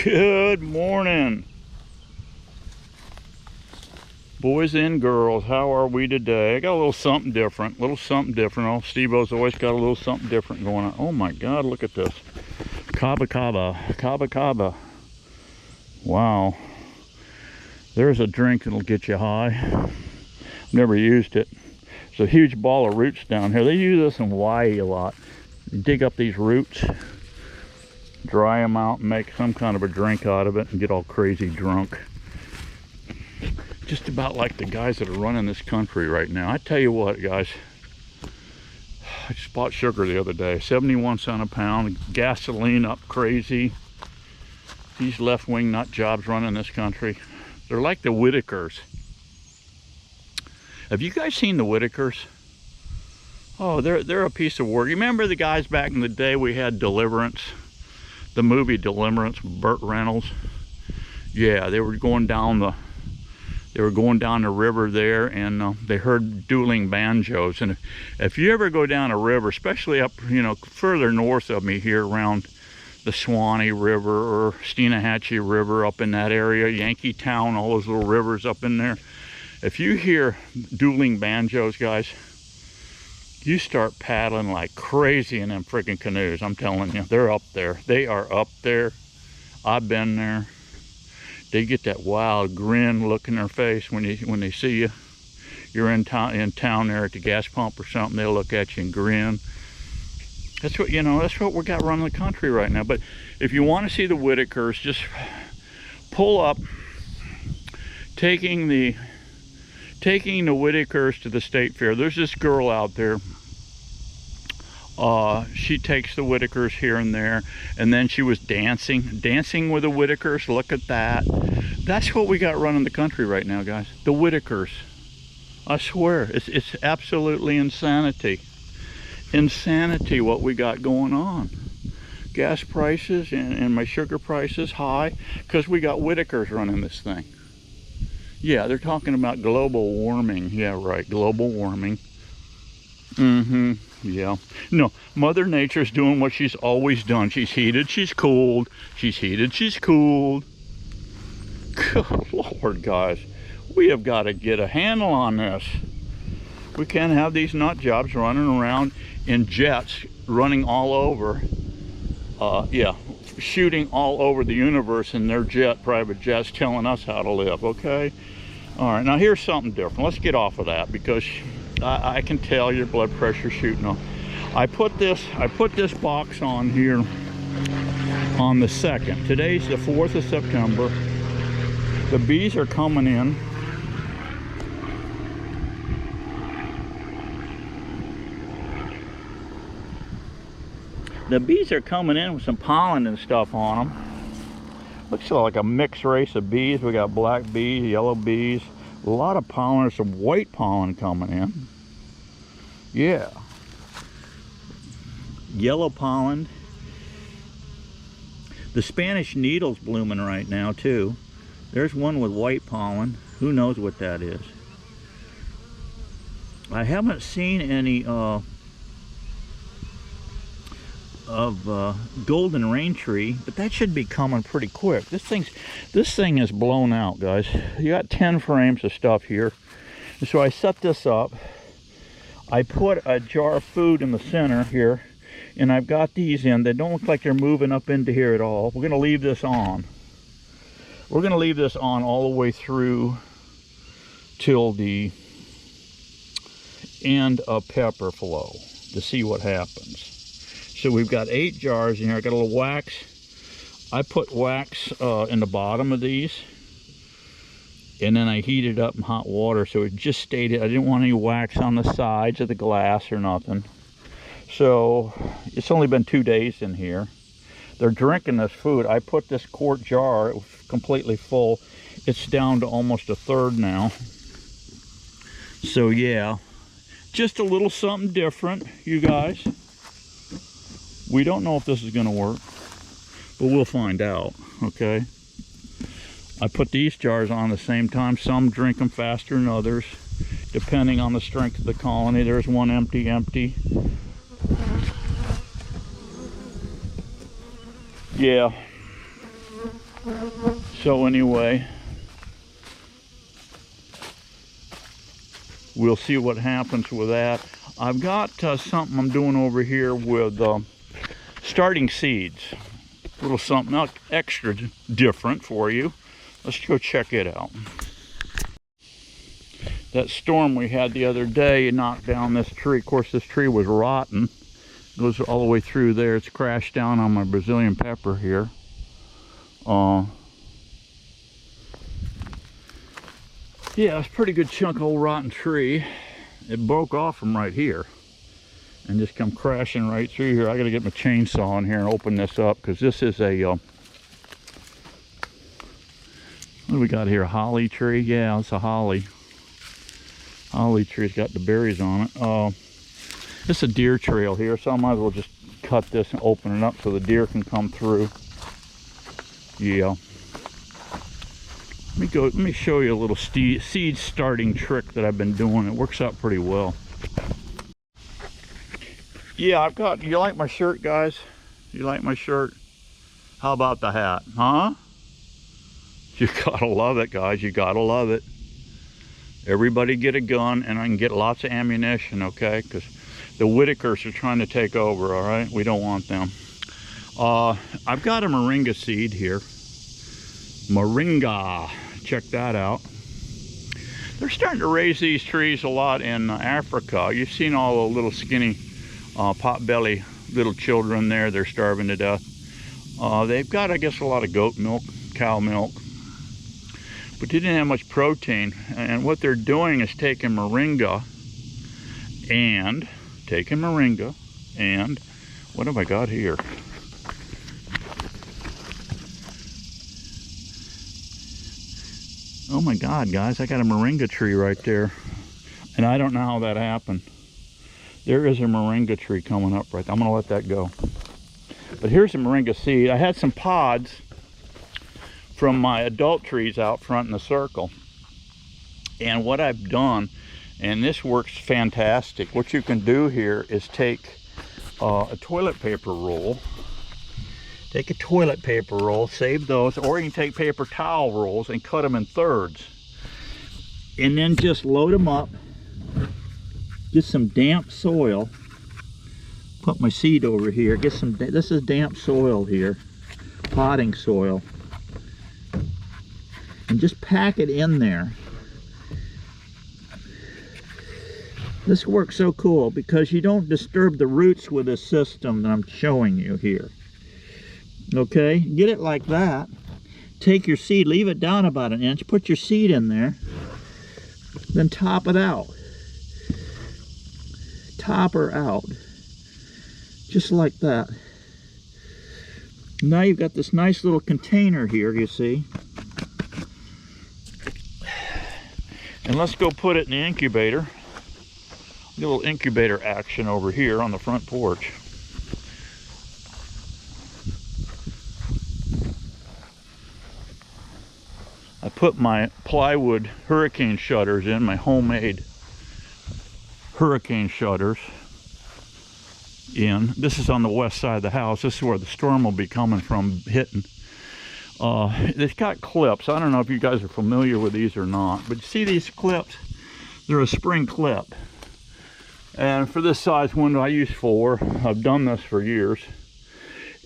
Good morning, boys and girls. How are we today? I got a little something different. Oh, Steve-O's always got a little something different going on. Oh my God, look at this. Kaba Kaba. Wow. There's a drink that'll get you high. Never used it. It's a huge ball of roots down here. They use this in Hawaii a lot. You dig up these roots, dry them out, and make some kind of a drink out of it and get all crazy drunk. Just about like the guys that are running this country right now. I tell you what, guys, I just bought sugar the other day, 71 cents a pound, gasoline up crazy. These left-wing nut jobs running this country, they're like the Whitakers. Have you guys seen the Whitakers? Oh, they're a piece of work. You remember the guys back in the day? We had Deliverance, the movie Deliverance, Burt Reynolds. Yeah, they were going down the river there, and they heard dueling banjos. And if you ever go down a river, especially up, further north of me here around the Swanee River or Steenahatchee River, up in that area, Yankee Town, all those little rivers up in there. If you hear dueling banjos, guys, you start paddling like crazy in them freaking canoes. I'm telling you, they're up there. They are up there. I've been there. They get that wild grin look in their face when they see you. You're in town there at the gas pump or something. They'll look at you and grin. That's what that's what we got running the country right now. But if you want to see the Whitakers, just pull up. Taking the Whitakers to the state fair. There's this girl out there. She takes the Whitakers here and there, and then she was dancing with the Whitakers. Look at that. That's what we got running the country right now, guys. The Whitakers. I swear, it's absolutely insanity. Insanity what we got going on. Gas prices and my sugar prices high because we got Whitakers running this thing. Yeah, they're talking about global warming. Yeah, right, global warming. Yeah. No, Mother Nature's doing what she's always done. She's heated, she's cooled. She's heated, she's cooled. Good Lord, guys. We have got to get a handle on this. We can't have these nut jobs running around in jets, running all over. Shooting all over the universe in their private jets, telling us how to live, okay? All right, now here's something different. Let's get off of that because I can tell your blood pressure shooting up. I put this box on here on the 2nd. Today's the 4th of September. The bees are coming in. The bees are coming in with some pollen and stuff on them. Looks like a mixed race of bees. We got black bees, yellow bees, a lot of pollen. There's some white pollen coming in. Yeah. Yellow pollen. The Spanish needle's blooming right now too. There's one with white pollen. Who knows what that is? I haven't seen any golden rain tree, but that should be coming pretty quick. This thing is blown out, guys. You got 10 frames of stuff here. And so I set this up. I put a jar of food in the center here, and I've got these in. They don't look like they're moving up into here at all. We're going to leave this on. We're going to leave this on all the way through till the end of pepper flow to see what happens. So we've got 8 jars in here. I got a little wax. I put wax in the bottom of these, and then I heat it up in hot water so it just stayed. I didn't want any wax on the sides of the glass or nothing. So it's only been 2 days in here. They're drinking this food. I put this quart jar, it was completely full. It's down to almost 1/3 now. So yeah, just a little something different, you guys. We don't know if this is going to work, but we'll find out, okay? I put these jars on at the same time. Some drink them faster than others, depending on the strength of the colony. There's one empty. Yeah. So anyway, we'll see what happens with that. I've got something I'm doing over here with starting seeds. A little something extra different for you. Let's go check it out. That storm we had the other day knocked down this tree. Of course, this tree was rotten. It goes all the way through there. It's crashed down on my Brazilian pepper here. Yeah, it's a pretty good chunk of old rotten tree. It broke off from right here and just come crashing right through here. I gotta get my chainsaw in here and open this up, because this is a what do we got here? A holly tree? Yeah, it's a holly. Holly tree's got the berries on it. It's a deer trail here, so I might as well just cut this and open it up so the deer can come through. Yeah. Let me show you a little seed starting trick that I've been doing. It works out pretty well. Yeah, you like my shirt, guys? You like my shirt? How about the hat, huh? You gotta love it, guys. You gotta love it. Everybody get a gun, and I can get lots of ammunition, okay? Because the Whitakers are trying to take over, all right? We don't want them. I've got a Moringa seed here. Moringa. Check that out. They're starting to raise these trees a lot in Africa. You've seen all the little skinny pot-belly little children there. They're starving to death. They've got, I guess, a lot of goat milk, cow milk, but they didn't have much protein. And what they're doing is taking Moringa and what have I got here? Oh my God, guys, I got a Moringa tree right there. And I don't know how that happened. There is a Moringa tree coming up right there. I'm gonna let that go. But here's a Moringa seed. I had some pods from my adult trees out front in the circle. And what I've done, and this works fantastic, what you can do here is take a toilet paper roll. Take a toilet paper roll, save those, or you can take paper towel rolls and cut them in thirds. And then just load them up. Get some damp soil. Put my seed over here. Get some, this is damp soil here. Potting soil. And just pack it in there. This works so cool because you don't disturb the roots with this system that I'm showing you here. Okay, get it like that. Take your seed, leave it down about an inch, put your seed in there, then top it out. Top her out. Just like that. Now you've got this nice little container here, you see. And let's go put it in the incubator. A little incubator action over here on the front porch. I put my plywood hurricane shutters in, my homemade hurricane shutters in. This is on the west side of the house. This is where the storm will be coming from, hitting. It's got clips. I don't know if you guys are familiar with these or not, but you see these clips? They're a spring clip. And for this size window, I use 4. I've done this for years.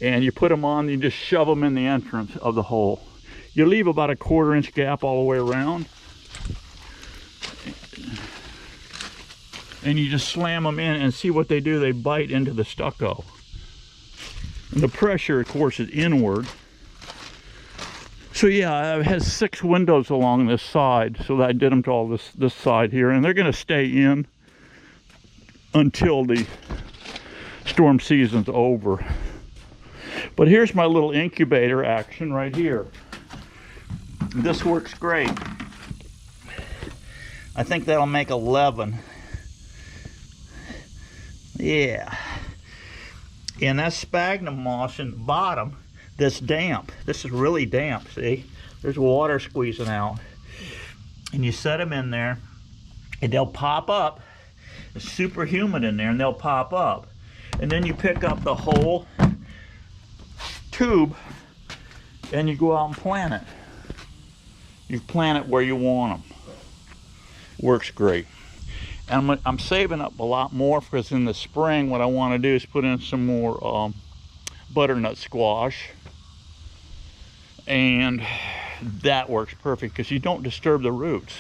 And you put them on, you just shove them in the entrance of the hole. You leave about a 1/4 inch gap all the way around. And you just slam them in and see what they do. They bite into the stucco. And the pressure, of course, is inward. So yeah, it has 6 windows along this side. So I did them to all this side here. And they're gonna stay in until the storm season's over. But here's my little incubator action right here. This works great. I think that'll make 11. Yeah. And that sphagnum moss in the bottom, that's damp. This is really damp, see? There's water squeezing out. And you set them in there, and they'll pop up. It's super humid in there, and they'll pop up. And then you pick up the whole tube, and you go out and plant it. You plant it where you want them. Works great. And I'm saving up a lot more because in the spring what I want to do is put in some more butternut squash, and that works perfect because you don't disturb the roots.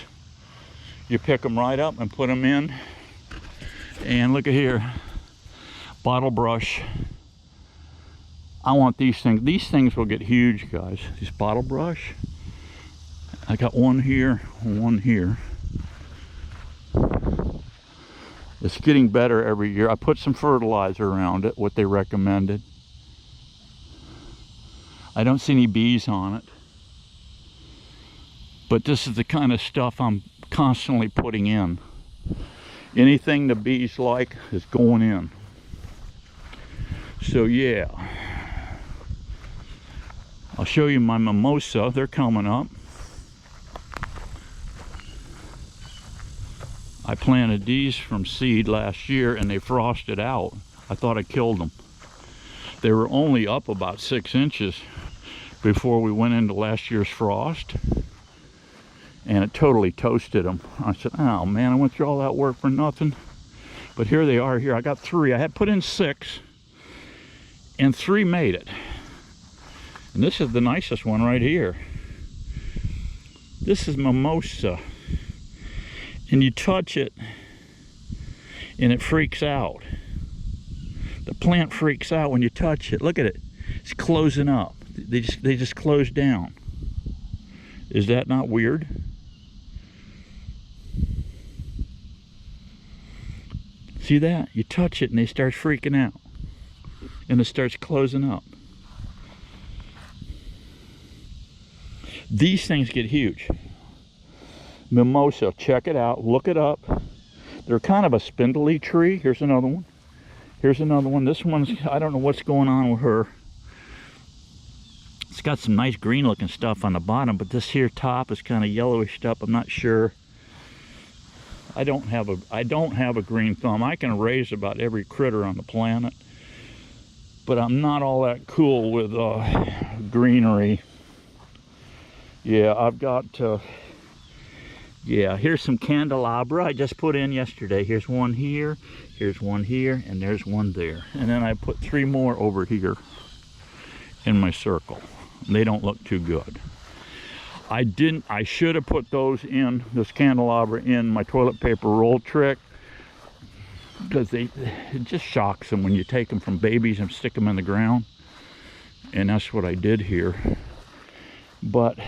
You pick them right up and put them in, and look at here, bottle brush. I want these things. These things will get huge, guys. These bottle brush. I got one here, one here. It's getting better every year. I put some fertilizer around it, what they recommended. I don't see any bees on it. But this is the kind of stuff I'm constantly putting in. Anything the bees like is going in. So yeah. I'll show you my mimosa. They're coming up. I planted these from seed last year and they frosted out. I thought I killed them. They were only up about 6 inches before we went into last year's frost. And it totally toasted them. I said, oh man, I went through all that work for nothing. But here they are here. I got 3. I had put in 6 and 3 made it. And this is the nicest one right here. This is mimosa. And you touch it and it freaks out. The plant freaks out when you touch it. Look at it. It's closing up. They just close down. Is that not weird? See that? You touch it and they start freaking out. And it starts closing up. These things get huge. Mimosa, check it out, look it up. They're kind of a spindly tree. Here's another one. Here's another one. This one's, I don't know what's going on with her. It's got some nice green looking stuff on the bottom, but this here top is kind of yellowish up. I'm not sure. I don't have a green thumb. I can raise about every critter on the planet, but I'm not all that cool with greenery. Yeah, I've got yeah, here's some candelabra I just put in yesterday. Here's one here, and there's one there. And then I put 3 more over here in my circle. They don't look too good. I should have put those in, this candelabra in my toilet paper roll trick, because it just shocks them when you take them from babies and stick them in the ground. And that's what I did here. But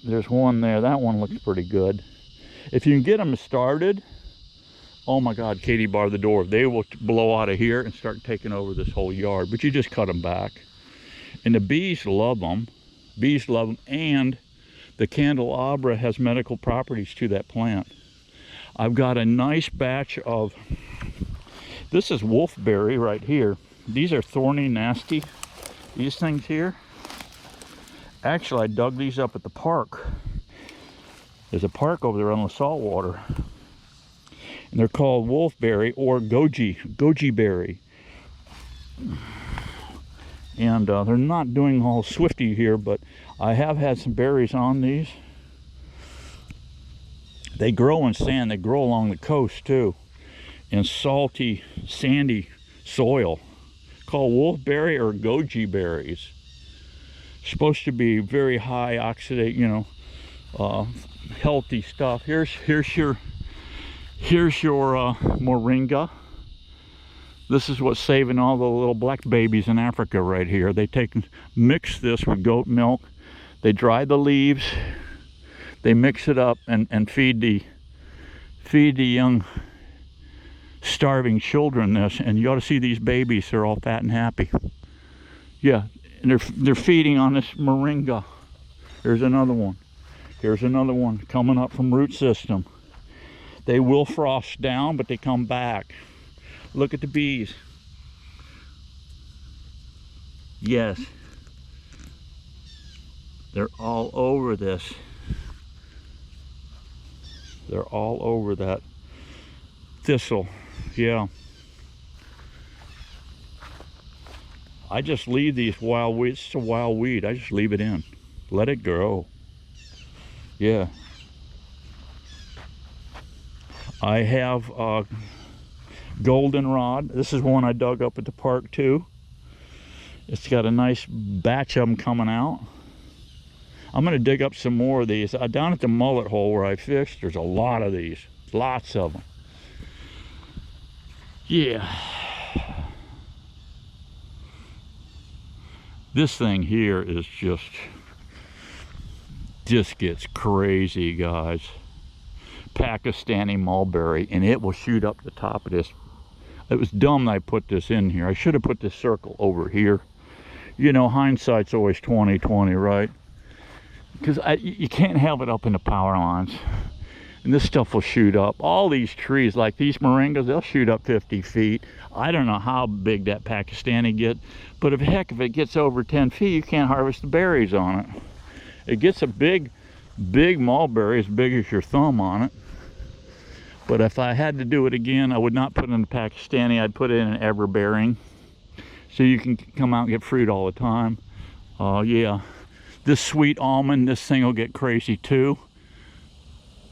there's one there. That one looks pretty good. If you can get them started, oh my God, Katie, bar the door. They will blow out of here and start taking over this whole yard. But you just cut them back. And the bees love them. Bees love them. And the candelabra has medical properties to that plant. I've got a nice batch of, this is wolfberry right here. These are thorny, nasty. These things here. Actually, I dug these up at the park. There's a park over there on the saltwater. And they're called wolfberry or goji berry. And they're not doing all swifty here, but I have had some berries on these. They grow in sand. They grow along the coast too, in salty, sandy soil. Called wolfberry or goji berries. Supposed to be very high oxidate, you know, healthy stuff. Here's your moringa. This is what's saving all the little black babies in Africa right here. They mix this with goat milk. They dry the leaves. They mix it up and feed the young starving children this. And you ought to see these babies. They're all fat and happy. Yeah. And they're feeding on this moringa. Here's another one. Here's another one coming up from root system. They will frost down, but they come back. Look at the bees. Yes. They're all over this. They're all over that thistle. Yeah. I just leave these wild weeds. It's a wild weed. I just leave it in. Let it grow. Yeah. I have goldenrod. This is one I dug up at the park too. It's got a nice batch of them coming out. I'm going to dig up some more of these. Down at the mullet hole where I fished, there's a lot of these. Lots of them. Yeah. This thing here is just gets crazy, guys. Pakistani mulberry, and it will shoot up the top of this. It was dumb that I put this in here. I should have put this circle over here. You know, hindsight's always 20/20, right? Because you can't have it up in the power lines. And this stuff will shoot up. All these trees, like these moringas, they'll shoot up 50 feet. I don't know how big that Pakistani gets, but if it gets over 10 feet, you can't harvest the berries on it. It gets a big mulberry, as big as your thumb on it. But if I had to do it again, I would not put it in a Pakistani. I'd put it in an everbearing, so you can come out and get fruit all the time. Yeah, this sweet almond, this thing will get crazy too.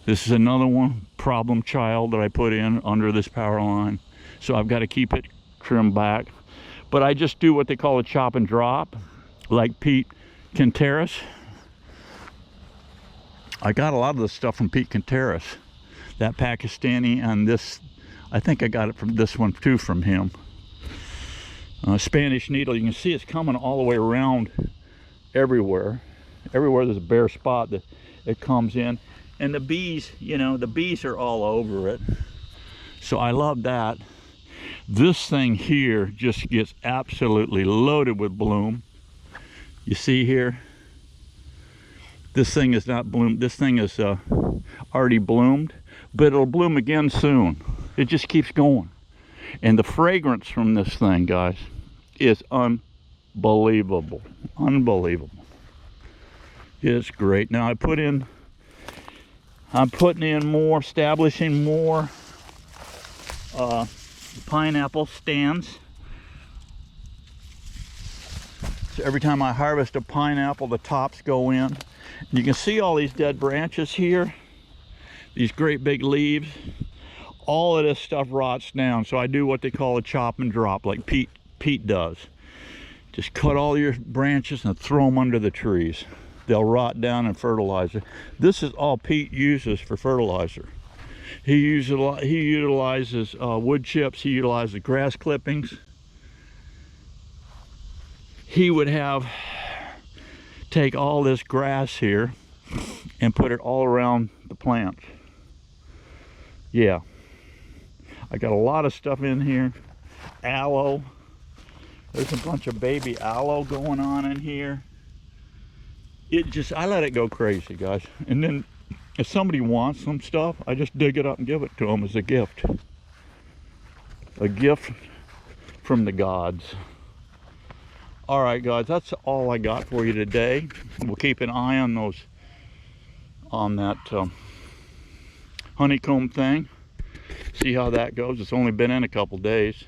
This is another one, problem child, that I put in under this power line. So I've got to keep it trimmed back. But I just do what they call a chop and drop, like Pete Quinteras. I got a lot of the stuff from Pete Quinteras. That Pakistani and this, I think I got it from this one too from him. Spanish needle, you can see it's coming all the way around everywhere. Everywhere there's a bare spot that it comes in. And the bees, you know, the bees are all over it. So I love that. This thing here just gets absolutely loaded with bloom. You see here? This thing is not bloomed. This thing is already bloomed, but it'll bloom again soon. It just keeps going. And the fragrance from this thing, guys, is unbelievable. Unbelievable. It's great. Now I'm putting in more, establishing more pineapple stands. So every time I harvest a pineapple, the tops go in. You can see all these dead branches here, these great big leaves. All of this stuff rots down, so I do what they call a chop and drop, like Pete does. Just cut all your branches and throw them under the trees. They'll rot down and fertilizer. This is all Pete uses for fertilizer. He utilizes wood chips. He utilizes grass clippings. He would take all this grass here and put it all around the plants. Yeah, I got a lot of stuff in here. Aloe. There's a bunch of baby aloe going on in here. I let it go crazy, guys. And then if somebody wants some stuff, I just dig it up and give it to them as a gift. A gift from the gods. All right, guys, that's all I got for you today. We'll keep an eye on that honeycomb thing. See how that goes. It's only been in a couple days.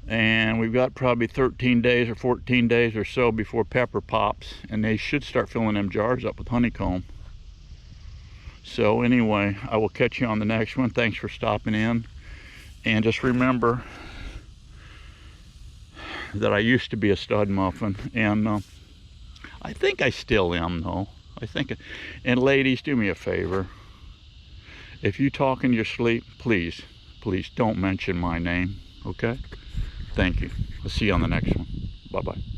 And we've got probably 13 days or 14 days or so before pepper pops, and they should start filling them jars up with honeycomb. So anyway, I will catch you on the next one. Thanks for stopping in. And just remember that I used to be a stud muffin, and I think I still am, though. And ladies, do me a favor. If you talk in your sleep, please don't mention my name, okay? Thank you. I'll see you on the next one. Bye-bye.